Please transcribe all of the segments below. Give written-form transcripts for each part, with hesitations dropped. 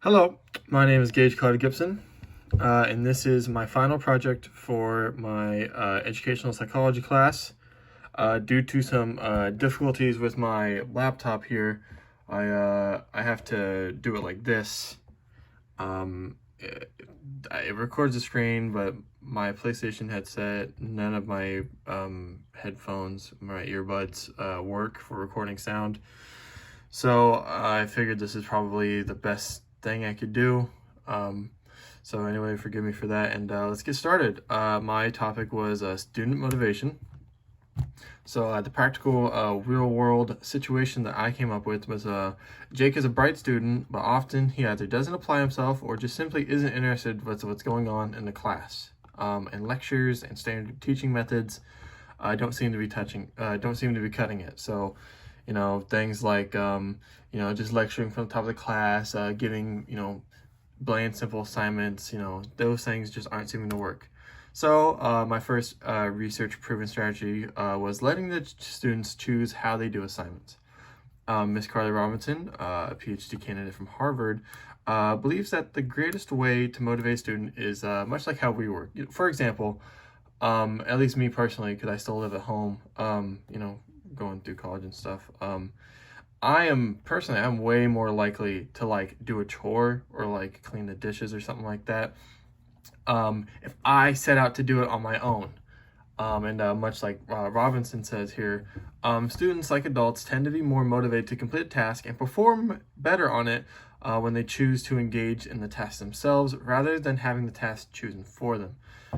Hello, my name is Gage Carter Gibson, and this is my final project for my educational psychology class. Due to some difficulties with my laptop here, I have to do it like this. It records the screen, but my PlayStation headset, none of my headphones, my earbuds work for recording sound. So I figured this is probably the best thing I could do. So anyway, forgive me for that, and let's get started. My topic was student motivation. So the practical real-world situation that I came up with was Jake is a bright student, but often he either doesn't apply himself or just simply isn't interested with what's going on in the class. And lectures and standard teaching methods don't seem to be cutting it. So, things like just lecturing from the top of the class, giving bland simple assignments, those things just aren't seeming to work. So my first research proven strategy was letting the students choose how they do assignments. Miss Carly Robinson, a PhD candidate from Harvard, believes that the greatest way to motivate a student is much like how we work. For example, at least me personally, because I still live at home, going through college and stuff. I'm way more likely to do a chore or clean the dishes or something like that. If I set out to do it on my own. And much like Robinson says here, students, like adults, tend to be more motivated to complete a task and perform better on it when they choose to engage in the task themselves rather than having the task chosen for them.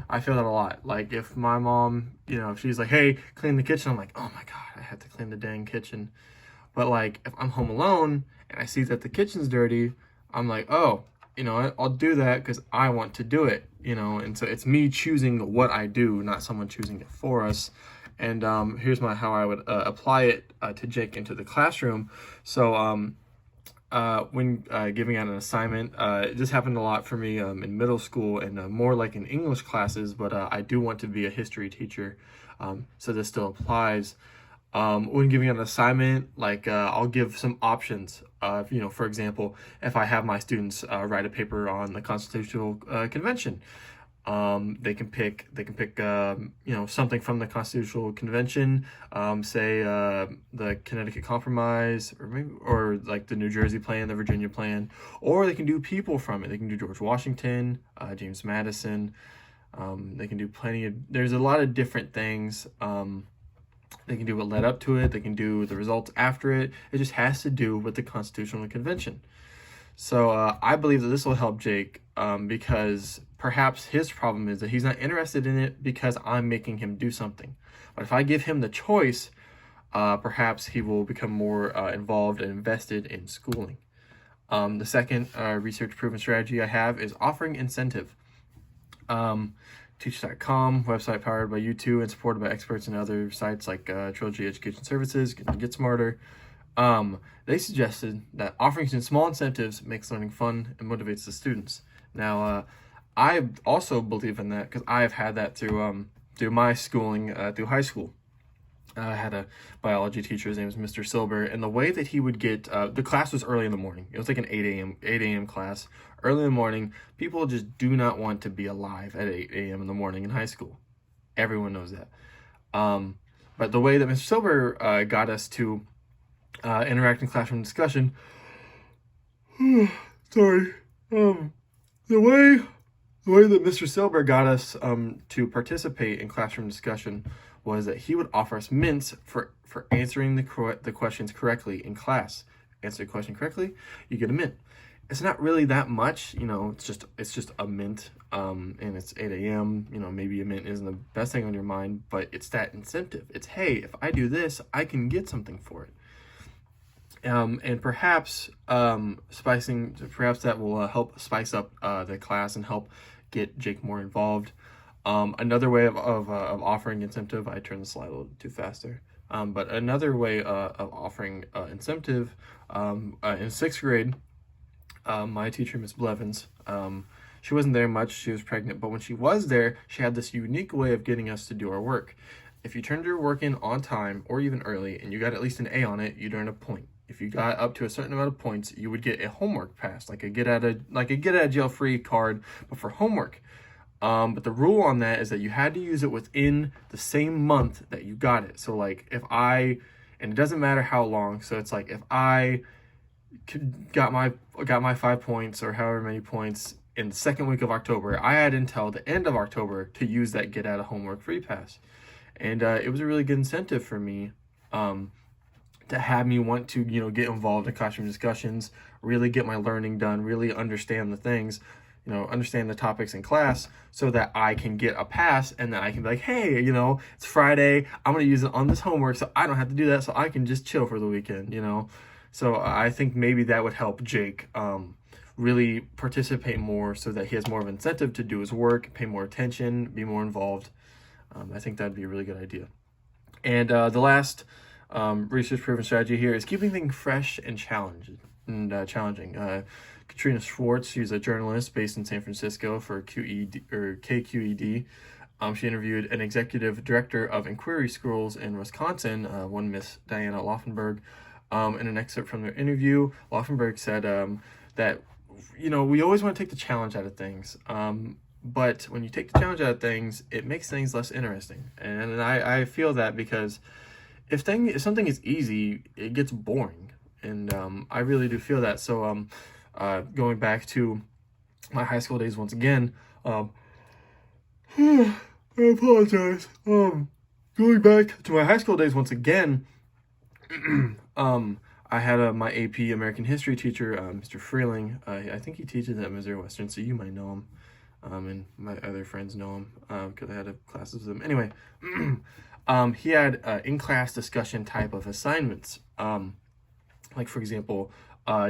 I feel that a lot. Like if my mom, if she's like, hey, clean the kitchen, I'm like, oh my God, I have to clean the dang kitchen. But if I'm home alone and I see that the kitchen's dirty, I'm like, oh, I'll do that because I want to do it, and so it's me choosing what I do, not someone choosing it for us. And here's how I would apply it to Jake into the classroom. So when giving out an assignment, this happened a lot for me in middle school and more like in English classes, but I do want to be a history teacher, so this still applies. When giving an assignment, I'll give some options. For example, if I have my students write a paper on the Constitutional Convention, they can pick something from the Constitutional Convention, say the Connecticut Compromise, or the New Jersey Plan, the Virginia Plan, or they can do people from it. They can do George Washington, James Madison. They can do there's a lot of different things. They can do what led up to it. They can do the results after it. It just has to do with the Constitutional Convention. So I believe that this will help Jake because perhaps his problem is that he's not interested in it because I'm making him do something. But if I give him the choice, perhaps he will become more involved and invested in schooling. The second research-proven strategy I have is offering incentive. Teach.com, website powered by U2 and supported by experts in other sites like Trilogy Education Services, Get Smarter. They suggested that offering small incentives makes learning fun and motivates the students. Now, I also believe in that because I've had that through my schooling through high school. I had a biology teacher, his name was Mr. Silber, and the way that he would get, the class was early in the morning. It was like an 8 a.m. class. Early in the morning, people just do not want to be alive at 8 a.m. in the morning in high school. Everyone knows that. But the way that Mr. Silber got us to interact in classroom discussion, sorry, the way that Mr. Silber got us to participate in classroom discussion was that he would offer us mints for answering the questions correctly in class. Answer the question correctly, you get a mint. It's not really that much, it's just a mint, and it's 8 a.m., maybe a mint isn't the best thing on your mind, but it's that incentive. It's, hey, if I do this, I can get something for it. And perhaps that will help spice up the class and help get Jake more involved. Another way of offering incentive, I turned the slide a little too fast there. But another way of offering incentive, in sixth grade, my teacher, Miss Blevins, she wasn't there much, she was pregnant, but when she was there, she had this unique way of getting us to do our work. If you turned your work in on time or even early and you got at least an A on it, you'd earn a point. if you got up to a certain amount of points, you would get a homework pass, like a get out of jail free card, but for homework. But the rule on that is that you had to use it within the same month that you got it. So like and it doesn't matter how long. So it's like if I got my 5 points or however many points in the second week of October, I had until the end of October to use that get out of homework free pass. And it was a really good incentive for me to have me want to, get involved in classroom discussions, really get my learning done, really understand the things, understand the topics in class so that I can get a pass and then I can be like, hey, it's Friday. I'm going to use it on this homework so I don't have to do that, so I can just chill for the weekend, So I think maybe that would help Jake really participate more so that he has more of an incentive to do his work, pay more attention, be more involved. I think that'd be a really good idea. And the last research-proven strategy here is keeping things fresh and challenging. Katrina Schwartz, she's a journalist based in San Francisco for KQED. She interviewed an executive director of inquiry schools in Wisconsin, one Miss Diana Laufenberg. In an excerpt from their interview, Laufenberg said that, we always want to take the challenge out of things. But when you take the challenge out of things, it makes things less interesting. And I feel that because if something is easy, it gets boring. And I really do feel that. So going back to my high school days once again, I apologize. Going back to my high school days once again, I had my AP American History teacher, Mr. Freeling. I think he teaches at Missouri Western, so you might know him. And my other friends know him because I had classes with him. Anyway, he had in-class discussion type of assignments. Like, for example,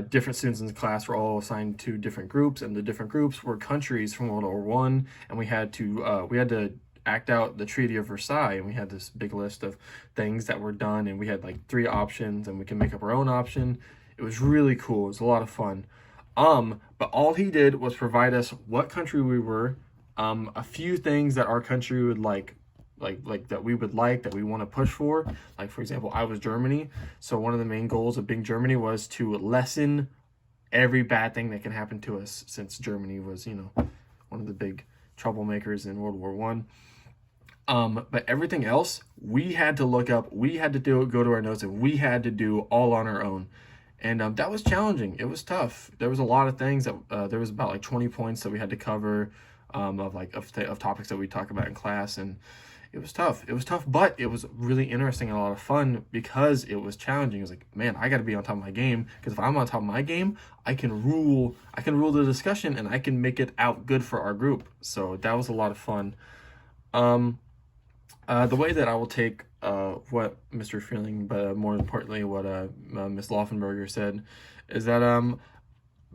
different students in the class were all assigned to different groups, and the different groups were countries from World War I, and we had to act out the Treaty of Versailles, and we had this big list of things that were done, and we had like 3 options, and we can make up our own option. It was really cool. It was a lot of fun. But all he did was provide us what country we were, a few things that our country would like that we would that we want to push for. Like, for example, I was Germany. So one of the main goals of being Germany was to lessen every bad thing that can happen to us, since Germany was, one of the big troublemakers in World War I. But everything else we had to look up, we had to go to our notes, and we had to do all on our own. And that was challenging. It was tough. There was a lot of things that there was about like 20 points that we had to cover of topics that we talk about in class, and it was tough. It was tough, but it was really interesting and a lot of fun because it was challenging. It was like, man, I got to be on top of my game, because if I'm on top of my game, I can rule the discussion, and I can make it out good for our group. So that was a lot of fun. The way that I will take what Mr. Freeling, but more importantly what Miss Laufenberger said, is that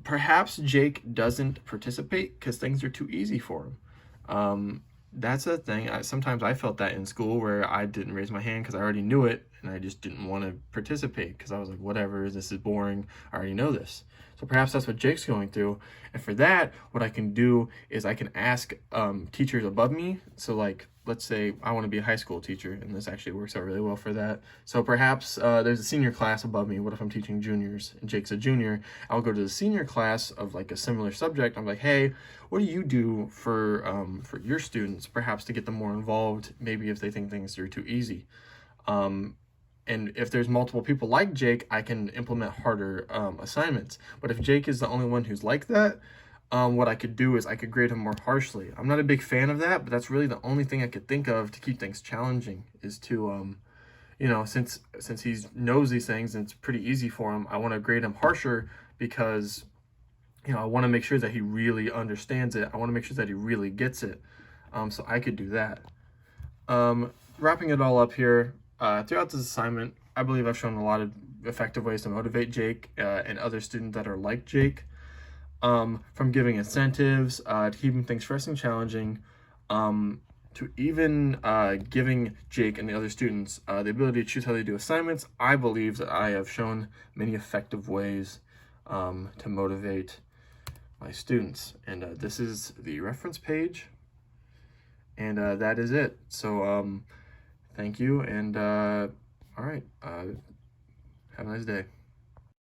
perhaps Jake doesn't participate because things are too easy for him. That's a thing. Sometimes I felt that in school, where I didn't raise my hand because I already knew it, and I just didn't want to participate because I was like, whatever, this is boring, I already know this. So perhaps that's what Jake's going through. And for that, what I can do is I can ask teachers above me. So like, let's say I want to be a high school teacher, and this actually works out really well for that. So perhaps there's a senior class above me. What if I'm teaching juniors and Jake's a junior? I'll go to the senior class of like a similar subject. I'm like, hey, what do you do for your students, perhaps to get them more involved, maybe if they think things are too easy? And if there's multiple people like Jake, I can implement harder assignments. But if Jake is the only one who's like that, what I could do is I could grade him more harshly. I'm not a big fan of that, but that's really the only thing I could think of to keep things challenging, is to, since he knows these things and it's pretty easy for him, I want to grade him harsher because, I want to make sure that he really understands it. I want to make sure that he really gets it. So I could do that. Wrapping it all up here, throughout this assignment, I believe I've shown a lot of effective ways to motivate Jake and other students that are like Jake. From giving incentives, to keeping things fresh and challenging, to even giving Jake and the other students the ability to choose how they do assignments. I believe that I have shown many effective ways to motivate my students. And this is the reference page, and that is it. So thank you, and all right, have a nice day.